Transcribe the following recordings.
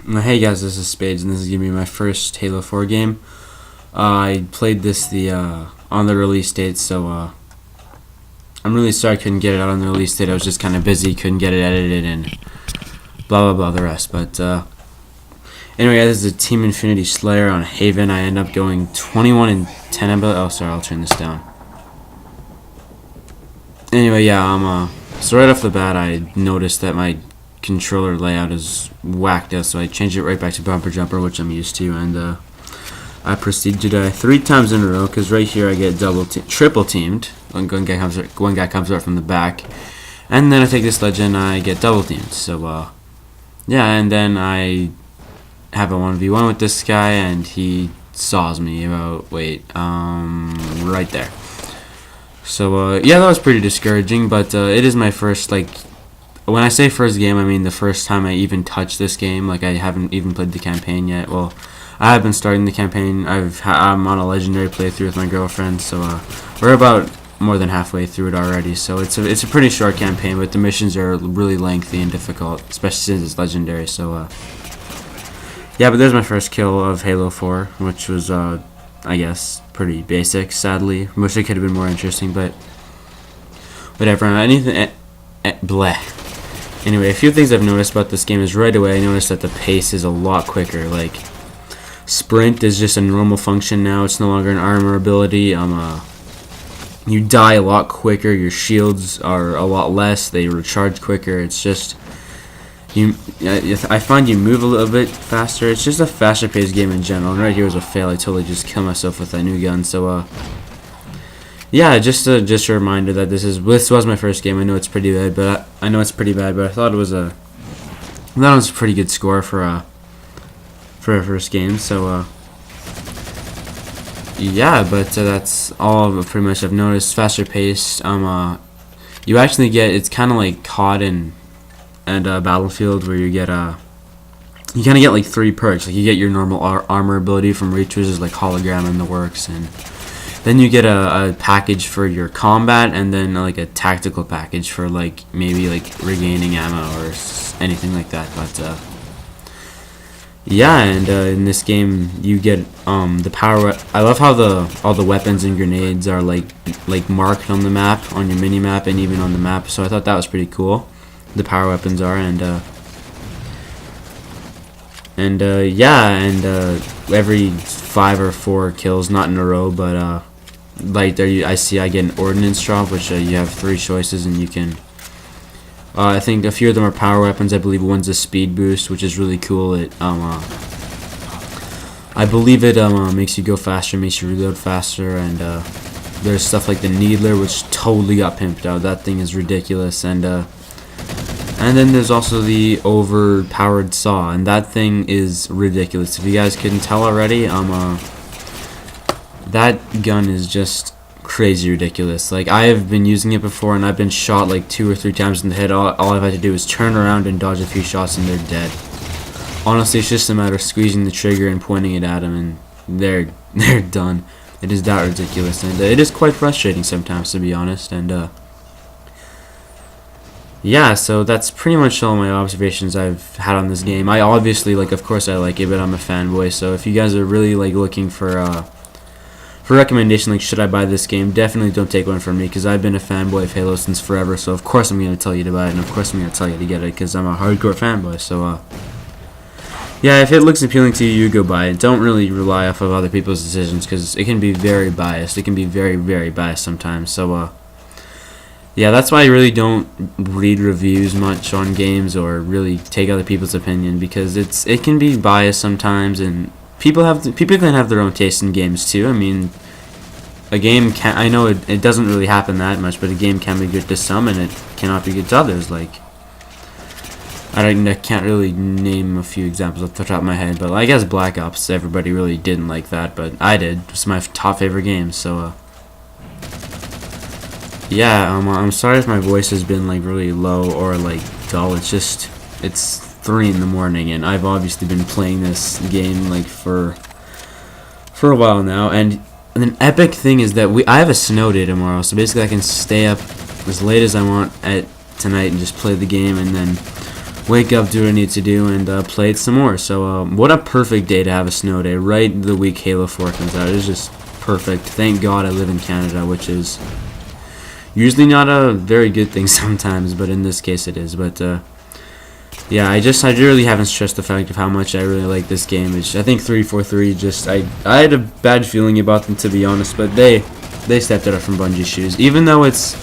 Hey guys, this is Spades, and this is gonna be my first Halo 4 game. I played this on the release date, so I'm really sorry I couldn't get it out on the release date. I was just kind of busy, couldn't get it edited, and blah blah blah the rest. But anyway, this is a Team Infinity Slayer on Haven. I end up going 21 and 10. Oh, sorry, I'll turn this down. Anyway, yeah, so right off the bat, I noticed that my controller layout is whacked out, so I changed it right back to bumper jumper, which I'm used to, and I proceed to die 3 times in a row, because right here I get triple teamed when one guy comes out from the back, and then I take this legend, I get double teamed. So yeah, and then I have a 1v1 with this guy, and he saws me about right there. So yeah, that was pretty discouraging, but it is my first, like, when I say first game, I mean the first time I even touched this game. Like, I haven't even played the campaign yet. Well, I have been starting the campaign. I'm on a legendary playthrough with my girlfriend, so we're about more than halfway through it already. So it's a pretty short campaign, but the missions are really lengthy and difficult, especially since it's legendary. So yeah, but there's my first kill of Halo 4, which was I guess pretty basic. Sadly, wish it could have been more interesting, but whatever. Bleh. Anyway, a few things I've noticed about this game is right away I noticed that the pace is a lot quicker. Like, sprint is just a normal function now. It's no longer an armor ability. You die a lot quicker. Your shields are a lot less. They recharge quicker. It's just I find you move a little bit faster. It's just a faster paced game in general. And right here was a fail. I totally just killed myself with that new gun. So yeah, just a reminder that this was my first game. I know it's pretty bad, but I thought it was a pretty good score for a first game. So yeah, but that's all pretty much I've noticed. Faster paced. You actually get, it's kind of like COD and Battlefield, where you kind of get like 3 perks. Like, you get your normal armor ability from Reach, which is like hologram in the works, and then you get a package for your combat, and then like a tactical package for like maybe like regaining ammo or anything like that. But yeah, and in this game you get the power. I love how all the weapons and grenades are like marked on the map, on your mini map, and even on the map. So I thought that was pretty cool. The power weapons are, and yeah, and every 5 or 4 kills, not in a row, but like there, I get an ordnance drop, which you have 3 choices, and you can. I think a few of them are power weapons. I believe one's a speed boost, which is really cool. It I believe it makes you go faster, makes you reload faster, and there's stuff like the Needler, which totally got pimped out. That thing is ridiculous, and then there's also the overpowered saw, and that thing is ridiculous. If you guys couldn't tell already, that gun is just crazy ridiculous. Like, I have been using it before, and I've been shot like 2 or 3 times in the head. All I've had to do is turn around and dodge a few shots, and they're dead. Honestly, it's just a matter of squeezing the trigger and pointing it at them, and they're done. It is that ridiculous, and it is quite frustrating sometimes, to be honest. And yeah, so that's pretty much all my observations I've had on this game. I obviously, like, of course I like it, but I'm a fanboy. So if you guys are really like looking for a recommendation, like, should I buy this game, definitely don't take one from me, because I've been a fanboy of Halo since forever. So of course I'm going to tell you to buy it, and of course I'm going to tell you to get it, because I'm a hardcore fanboy. So yeah, if it looks appealing to you, you go buy it. Don't really rely off of other people's decisions, because it can be very biased. It can be very, very biased sometimes. So yeah, that's why I really don't read reviews much on games, or really take other people's opinion, because it can be biased sometimes, and people can have their own taste in games too. I mean, a game can, I know it doesn't really happen that much, but a game can be good to some, and it cannot be good to others. Like, I can't really name a few examples off the top of my head, but I guess Black Ops, everybody really didn't like that, but I did. It's my top favorite game. So yeah, I'm sorry if my voice has been like really low or like dull. It's 3 in the morning, and I've obviously been playing this game like for a while now. And an epic thing is that I have a snow day tomorrow, so basically I can stay up as late as I want at tonight and just play the game, and then wake up, do what I need to do, and play it some more. So what a perfect day to have a snow day, right the week Halo 4 comes out. It's just perfect. Thank God I live in Canada, which is usually not a very good thing sometimes, but in this case it is. But yeah, I really haven't stressed the fact of how much I really like this game. I think 343 just I had a bad feeling about them, to be honest, but they stepped it up from Bungie's shoes. Even though it's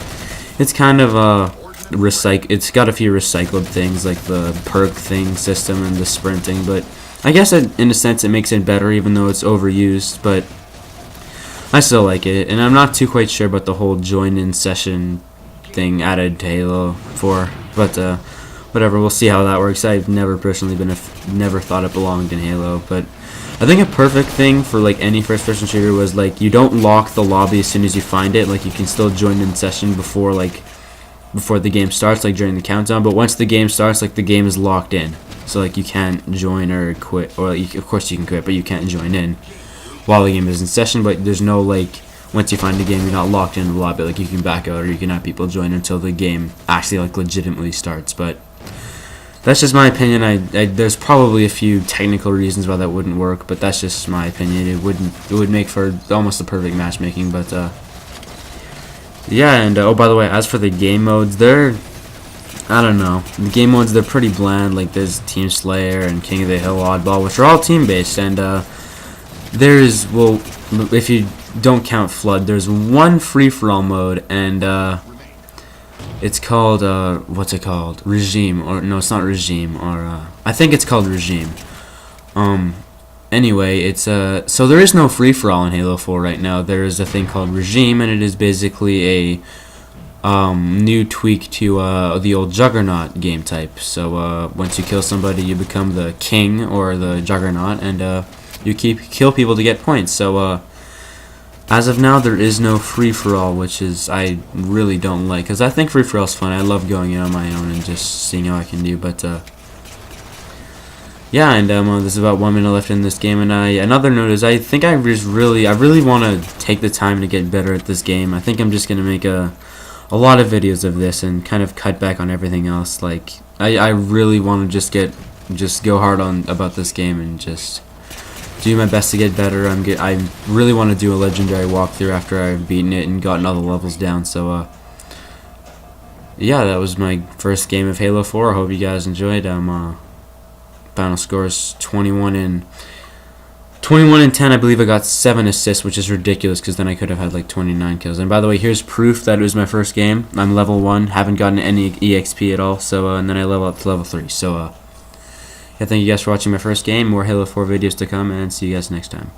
kind of it's got a few recycled things like the perk thing system and the sprinting, but I guess in a sense it makes it better, even though it's overused. But I still like it, and I'm not too quite sure about the whole join-in session thing added to Halo 4, but whatever, we'll see how that works. I've never personally never thought it belonged in Halo, but I think a perfect thing for like any first-person shooter was like you don't lock the lobby as soon as you find it. Like you can still join in session before the game starts, like during the countdown. But once the game starts, like the game is locked in, so like you can't join or quit, or of course you can quit, but you can't join in while the game is in session. But there's no like, once you find the game, you're not locked in the lobby. Like you can back out, or you can have people join until the game actually like legitimately starts. But that's just my opinion. There's probably a few technical reasons why that wouldn't work, but that's just my opinion. It would make for almost the perfect matchmaking. But yeah, and oh, by the way, as for the game modes, I don't know. The game modes, they're pretty bland. Like there's Team Slayer and King of the Hill Oddball, which are all team based, and well, if you don't count Flood, there's one free-for-all mode, and it's called what's it called? Regime, or no, it's not Regime, or I think it's called Regime. Anyway, it's so there is no free-for-all in Halo 4 right now. There is a thing called Regime, and it is basically a new tweak to the old Juggernaut game type. So once you kill somebody, you become the King or the Juggernaut, and you kill people to get points. So as of now, there is no free-for-all, which is I really don't like, because I think free-for-all is fun. I love going in on my own and just seeing how I can do. But yeah, and there's about 1 minute left in this game, and another note is I think I really want to take the time to get better at this game. I think I'm just gonna make a lot of videos of this and kind of cut back on everything else. Like I really want to just go hard on about this game and just do my best to get better. I really want to do a legendary walkthrough after I've beaten it and gotten all the levels down. So yeah, that was my first game of Halo 4. I hope you guys enjoyed. Final score is 21 and 10. I believe I got 7 assists, which is ridiculous because then I could have had like 29 kills. And by the way, here's proof that it was my first game. I'm level 1, haven't gotten any EXP at all. So and then I level up to level 3. So yeah, thank you guys for watching my first game. More Halo 4 videos to come, and see you guys next time.